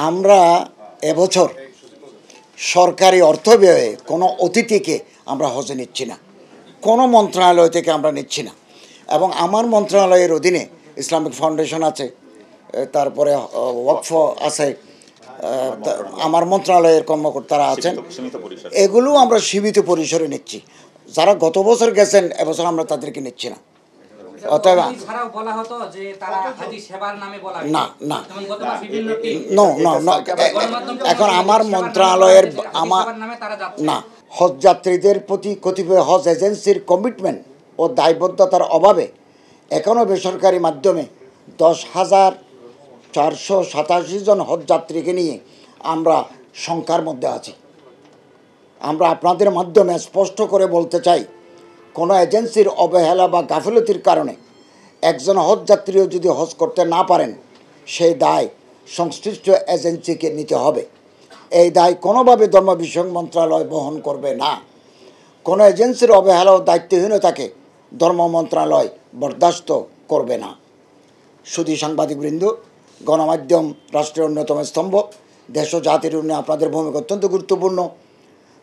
আমরা এবছর সরকারি অর্থ ব্যয়ে কোনো অতিথিকে আমরা হজে নিচ্ছি না, কোনো মন্ত্রণালয় থেকে আমরা নিচ্ছি না। এবং আমার মন্ত্রণালয়ের অধীনে ইসলামিক ফাউন্ডেশন আছে, তারপরে ওয়াকফ আছে, আমার মন্ত্রণালয়ের কর্মকর্তারা আছেন, এগুলো আমরা সীমিত পরিসরে নিচ্ছি। যারা গত বছর গেছেন এবছর আমরা তাদেরকে নিচ্ছি না। এখন আমার মন্ত্রণালয়ের না, হজ যাত্রীদের প্রতি কতিপয় হজ এজেন্সির কমিটমেন্ট ও দায়বদ্ধতার অভাবে এখনও বেসরকারি মাধ্যমে 10,487 জন হজ যাত্রীকে নিয়ে আমরা শঙ্কার মধ্যে আছি। আমরা আপনাদের মাধ্যমে স্পষ্ট করে বলতে চাই, কোনো এজেন্সির অবহেলা বা গাফিলতির কারণে একজন হজ যাত্রীও যদি হজ করতে না পারেন, সেই দায় সংশ্লিষ্ট এজেন্সিকে নিতে হবে। এই দায় কোনোভাবে ধর্ম বিষয়ক মন্ত্রণালয় বহন করবে না। কোনো এজেন্সির অবহেলা ও দায়িত্বহীনতাকে ধর্ম মন্ত্রণালয় বরদাস্ত করবে না। শুধু সাংবাদিকবৃন্দ, গণমাধ্যম রাষ্ট্রের অন্যতম স্তম্ভ, দেশ ও জাতির উন্নয়নে আপনাদের ভূমিকা অত্যন্ত গুরুত্বপূর্ণ।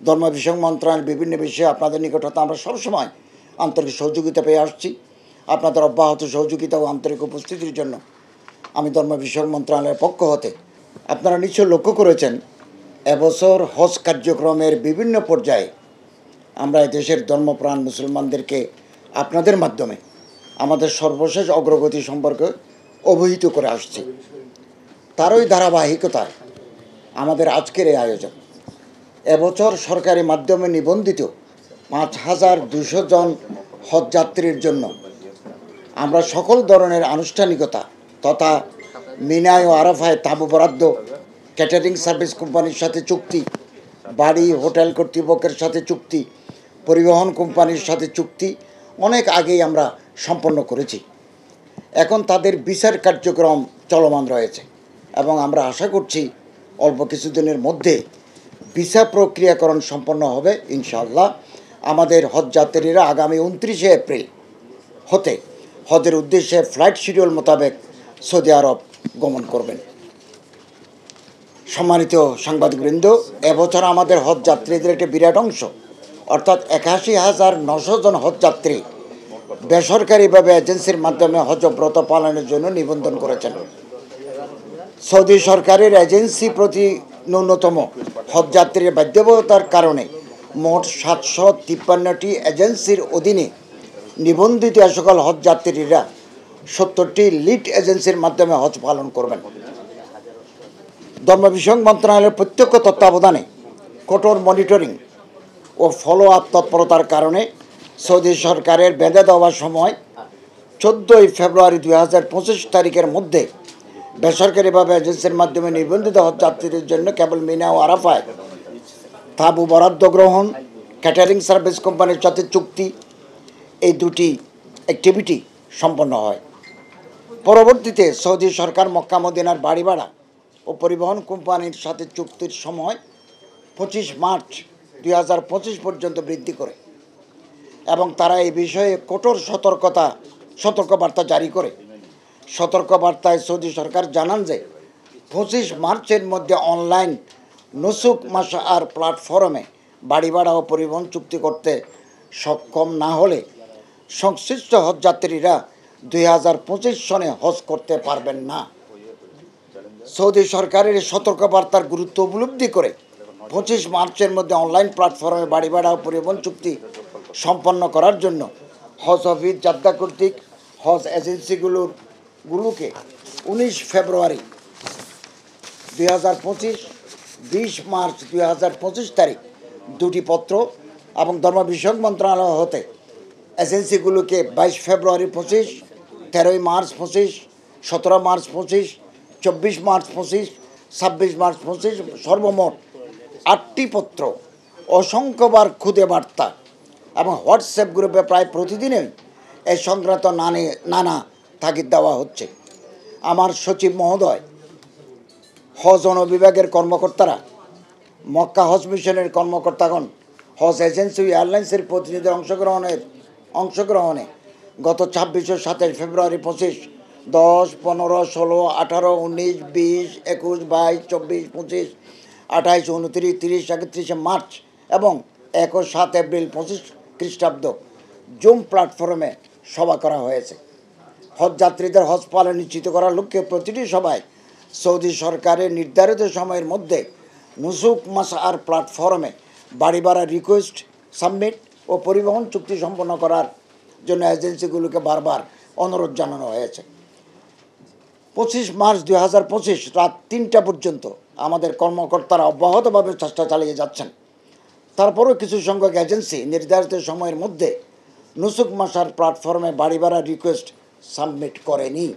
ধর্ম বিষয়ক মন্ত্রণালয়ের বিভিন্ন বিষয়ে আপনাদের নিকটতা আমরা সবসময় আন্তরিক সহযোগিতা পেয়ে আসছি। আপনাদের অব্যাহত সহযোগিতা ও আন্তরিক উপস্থিতির জন্য আমি ধর্ম বিষয়ক মন্ত্রণালয়ের পক্ষ হতে, আপনারা নিশ্চয় লক্ষ্য করেছেন, এবছর হজ কার্যক্রমের বিভিন্ন পর্যায়ে আমরা দেশের ধর্মপ্রাণ মুসলমানদেরকে আপনাদের মাধ্যমে আমাদের সর্বশেষ অগ্রগতি সম্পর্কে অবহিত করে আসছি। তারই ধারাবাহিকতায় আমাদের আজকের এই আয়োজন। এবছর সরকারি মাধ্যমে নিবন্ধিত 5,200 জন হজযাত্রীর জন্য আমরা সকল ধরনের আনুষ্ঠানিকতা তথা মিনায় ও আরাফায় তাঁবু বরাদ্দ, ক্যাটারিং সার্ভিস কোম্পানির সাথে চুক্তি, বাড়ি হোটেল কর্তৃপক্ষের সাথে চুক্তি, পরিবহন কোম্পানির সাথে চুক্তি অনেক আগেই আমরা সম্পন্ন করেছি। এখন তাদের ভিসার কার্যক্রম চলমান রয়েছে এবং আমরা আশা করছি অল্প কিছুদিনের মধ্যে ভিসা প্রক্রিয়াকরণ সম্পন্ন হবে ইনশাআল্লাহ। আমাদের হজযাত্রীরা আগামী 29শে এপ্রিল হতে হজের উদ্দেশ্যে ফ্লাইট শিডিউল মোতাবেক সৌদি আরব গমন করবেন। সম্মানিত সাংবাদিকবৃন্দ, এবছর আমাদের হজযাত্রীদের একটি বিরাট অংশ অর্থাৎ 81,900 জন হজযাত্রী বেসরকারিভাবে এজেন্সির মাধ্যমে হজব্রত পালনের জন্য নিবন্ধন করেছেন। সৌদি সরকারের এজেন্সি প্রতি ন্যূনতম হজযাত্রীর বাধ্যবাধকতার কারণে মোট 753টি এজেন্সির অধীনে নিবন্ধিত সকল হজযাত্রীরা 70টি লিড এজেন্সির মাধ্যমে হজ পালন করবেন। ধর্ম বিষয়ক মন্ত্রণালয়ের প্রত্যক্ষ তত্ত্বাবধানে কঠোর মনিটরিং ও ফলো আপ তৎপরতার কারণে সৌদি সরকারের বেঁধে দেওয়া সময় 14 ফেব্রুয়ারি 2025 তারিখের মধ্যে বেসরকারিভাবে এজেন্সির মাধ্যমে নিবন্ধিত হজযাত্রীদের জন্য কেবল মিনা ও আরাফায় তাঁবু বরাদ্দ গ্রহণ, ক্যাটারিং সার্ভিস কোম্পানির সাথে চুক্তি, এই দুটি অ্যাক্টিভিটি সম্পন্ন হয়। পরবর্তীতে সৌদি সরকার মক্কা মদিনার বাড়ি ভাড়া ও পরিবহন কোম্পানির সাথে চুক্তির সময় 25 মার্চ 2025 পর্যন্ত বৃদ্ধি করে এবং তারা এই বিষয়ে কঠোর সতর্কবার্তা জারি করে। সতর্কবার্তায় সৌদি সরকার জানান যে 25 মার্চের মধ্যে অনলাইন নুসুক মাশআর প্ল্যাটফর্মে বাড়ি ভাড়া ও পরিবহন চুক্তি করতে সক্ষম না হলে সংশ্লিষ্ট হজযাত্রীরা 2025 সনে হজ করতে পারবেন না। সৌদি সরকারের সতর্কবার্তার গুরুত্ব উপলব্ধি করে 25 মার্চের মধ্যে অনলাইন প্ল্যাটফর্মে বাড়ি ভাড়া ও পরিবহন চুক্তি সম্পন্ন করার জন্য হজ অফিস জাদ্দা কর্তৃক হজ এজেন্সিগুলোকে 19 ফেব্রুয়ারি 2025, 20 মার্চ 2025 তারিখ দুটি পত্র এবং ধর্ম বিষয়ক মন্ত্রণালয় হতে এজেন্সিগুলোকে 22 ফেব্রুয়ারি 25, 13 মার্চ 25, 17 মার্চ 25, 24 মার্চ 25, 26 মার্চ 25 সর্বমোট 8টি পত্র, অসংখ্যবার খুদে বার্তা এবং হোয়াটসঅ্যাপ গ্রুপে প্রায় প্রতিদিনই এই সংক্রান্ত নানা তাগিদ দেওয়া হচ্ছে। আমার সচিব মহোদয়, হজ অনুবিভাগের কর্মকর্তারা, মক্কা হজ মিশনের কর্মকর্তাগণ, হজ এজেন্সি ও এয়ারলাইন্সের প্রতিনিধিদের অংশগ্রহণে গত 26 ও 27 ফেব্রুয়ারি 25 10, 15, 16, 18, 19, 20, 21, 22, 24, 25, 28, 29, 30, 31 মার্চ এবং 21, 7 এপ্রিল 25 খ্রিস্টাব্দ জুম প্ল্যাটফর্মে সভা করা হয়েছে। হজ যাত্রীদের হজ পালন নিশ্চিত করার লক্ষ্যে প্রতিটি সভায় সৌদি সরকারের নির্ধারিত সময়ের মধ্যে নুসুক মাসআর প্ল্যাটফর্মে বাড়ি ভাড়া রিকোয়েস্ট সাবমিট ও পরিবহন চুক্তি সম্পন্ন করার জন্য এজেন্সিগুলোকে বারবার অনুরোধ জানানো হয়েছে। 25 মার্চ 2025 রাত 3টা পর্যন্ত আমাদের কর্মকর্তারা অব্যাহতভাবে চেষ্টা চালিয়ে যাচ্ছেন। তারপরও কিছু সংখ্যক এজেন্সি নির্ধারিত সময়ের মধ্যে নুসুক মাসার প্ল্যাটফর্মে বাড়ি ভাড়া রিকোয়েস্ট সাবমিট করেনি।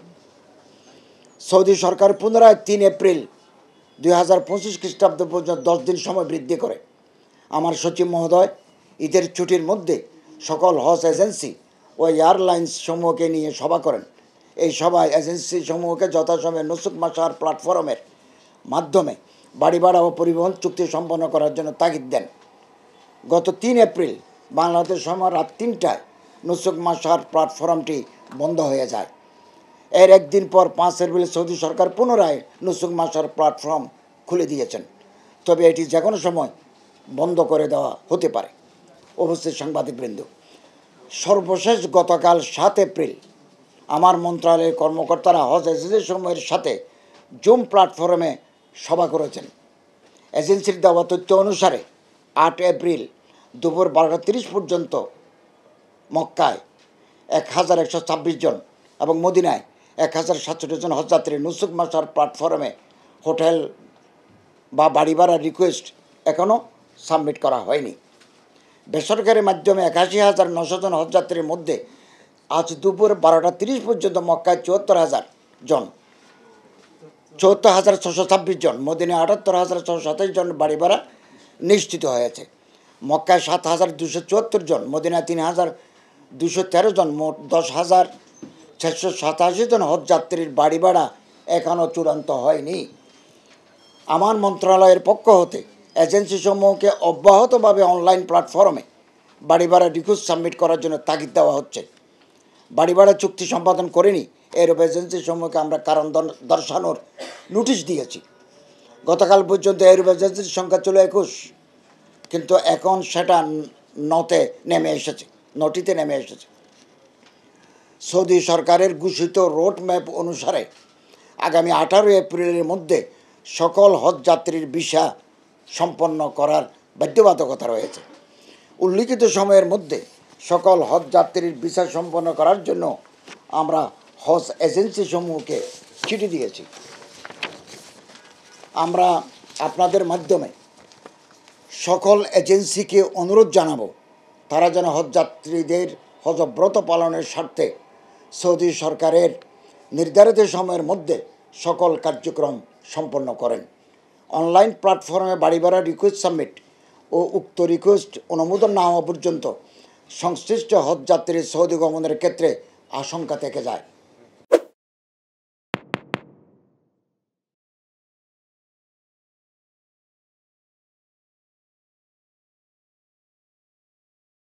সৌদি সরকার পুনরায় 3 এপ্রিল 2025 খ্রিস্টাব্দ পর্যন্ত 10 দিন সময় বৃদ্ধি করে। আমার সচিব মহোদয় ঈদের ছুটির মধ্যে সকল হজ এজেন্সি ও এয়ারলাইন্স সমূহকে নিয়ে সভা করেন। এই সভায় এজেন্সি সমূহকে যথাসময়ে নুসুক মাসার প্ল্যাটফর্মের মাধ্যমে বাড়ি ভাড়া ও পরিবহন চুক্তি সম্পন্ন করার জন্য তাগিদ দেন। গত 3 এপ্রিল বাংলাদেশ সময় রাত 3টায় নুসুক মাসার প্ল্যাটফর্মটি বন্ধ হয়ে যায়। এর একদিন পর 5 এপ্রিল সৌদি সরকার পুনরায় নুসুক মাসার প্ল্যাটফর্ম খুলে দিয়েছেন, তবে এটি যে কোনো সময় বন্ধ করে দেওয়া হতে পারে। উপস্থিত সাংবাদিকবৃন্দ, সর্বশেষ গতকাল 7 এপ্রিল আমার মন্ত্রণালয়ের কর্মকর্তারা হজ এজেন্সি সমূহের সাথে জুম প্ল্যাটফর্মে সভা করেছেন। এজেন্সির দেওয়া তথ্য অনুসারে 8 এপ্রিল দুপুর 12:30 পর্যন্ত মক্কায় 1126 জন এবং মদিনায় 1067 জন হজযাত্রী নুসুক মাসার প্ল্যাটফর্মে হোটেল বা বাড়ি ভাড়ার রিকোয়েস্ট এখনও সাবমিট করা হয়নি। বেসরকারি মাধ্যমে 81,900 জন হজযাত্রীর মধ্যে আজ দুপুর 12:30 পর্যন্ত মক্কায় 74,626 জন, মদিনায় 78,627 জন বাড়ি ভাড়া নিশ্চিত হয়েছে। মক্কায় 7,274 জন, মদিনায় 3,213 জন, মোট 10,687 জন হজযাত্রীর বাড়ি ভাড়া এখনও চূড়ান্ত হয়নি। আমার মন্ত্রণালয়ের পক্ষ হতে এজেন্সি সমূহকে অব্যাহতভাবে অনলাইন প্ল্যাটফর্মে বাড়ি ভাড়া রিকোয়েস্ট সাবমিট করার জন্য তাগিদ দেওয়া হচ্ছে। বাড়ি ভাড়া চুক্তি সম্পাদন করেনি এরূপ এজেন্সি সমূহকে আমরা কারণ দর্শানোর নোটিশ দিয়েছি। গতকাল পর্যন্ত এরূপ এজেন্সির সংখ্যা ছিল 21, কিন্তু এখন সেটা নটিতে নেমে এসেছে। সৌদি সরকারের ঘোষিত রোড ম্যাপ অনুসারে আগামী 18 এপ্রিলের মধ্যে সকল হজযাত্রীর ভিসা সম্পন্ন করার বাধ্যবাধকতা রয়েছে। উল্লিখিত সময়ের মধ্যে সকল হজযাত্রীর ভিসা সম্পন্ন করার জন্য আমরা হজ এজেন্সি সমূহকে চিঠি দিয়েছি। আমরা আপনাদের মাধ্যমে সকল এজেন্সিকে অনুরোধ জানাবো তারা যেন হজযাত্রীদের হজব্রত পালনের স্বার্থে সৌদি সরকারের নির্ধারিত সময়ের মধ্যে সকল কার্যক্রম সম্পন্ন করেন। অনলাইন প্ল্যাটফর্মে বাড়ি ভাড়া রিকোয়েস্ট সাবমিট ও উক্ত রিকোয়েস্ট অনুমোদন না হওয়া পর্যন্ত সংশ্লিষ্ট হজযাত্রীর সৌদি গমনের ক্ষেত্রে আশঙ্কা থেকে যায়।